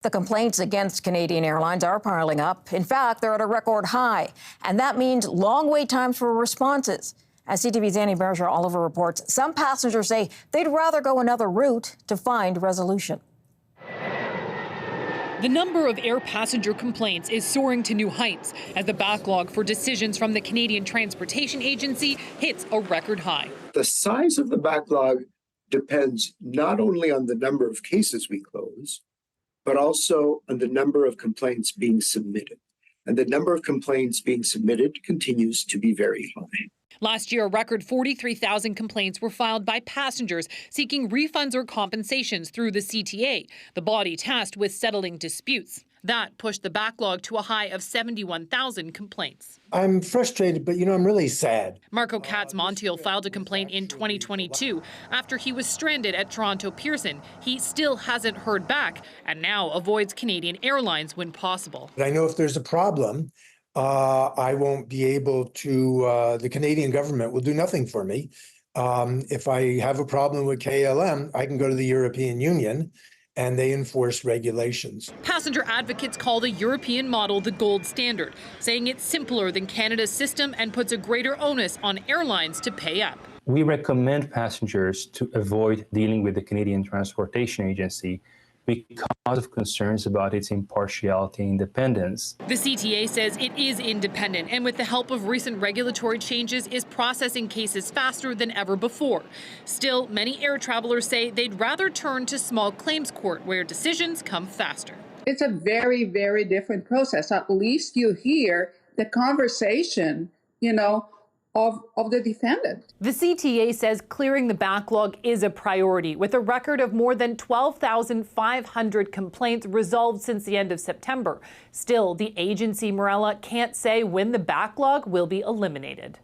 The complaints against Canadian Airlines are piling up. In fact, they're at a record high, and that means long wait times for responses. As CTV's Annie Berger-Oliver reports, some passengers say they'd rather go another route to find resolution. The number of air passenger complaints is soaring to new heights as the backlog for decisions from the Canadian Transportation Agency hits a record high. The size of the backlog depends not only on the number of cases we close, but also on the number of complaints being submitted. And the number of complaints being submitted continues to be very high. Last year, a record 43,000 complaints were filed by passengers seeking refunds or compensations through the CTA, the body tasked with settling disputes. That pushed the backlog to a high of 71,000 complaints. I'm frustrated, but, I'm really sad. Marco Katz-Montiel filed a complaint in 2022 after he was stranded at Toronto Pearson. He still hasn't heard back and now avoids Canadian Airlines when possible. I know if there's a problem, I won't be able to, the Canadian government will do nothing for me. If I have a problem with KLM, I can go to the European Union and they enforce regulations. Passenger advocates call the European model the gold standard, saying it's simpler than Canada's system and puts a greater onus on airlines to pay up. We recommend passengers to avoid dealing with the Canadian Transportation Agency because of concerns about its impartiality and independence. The CTA says it is independent and with the help of recent regulatory changes is processing cases faster than ever before. Still, many air travelers say they'd rather turn to small claims court where decisions come faster. It's a very, very different process. At least you hear the conversation, of the defendant. The CTA says clearing the backlog is a priority, with a record of more than 12,500 complaints resolved since the end of September. Still, the agency, Morella, can't say when the backlog will be eliminated.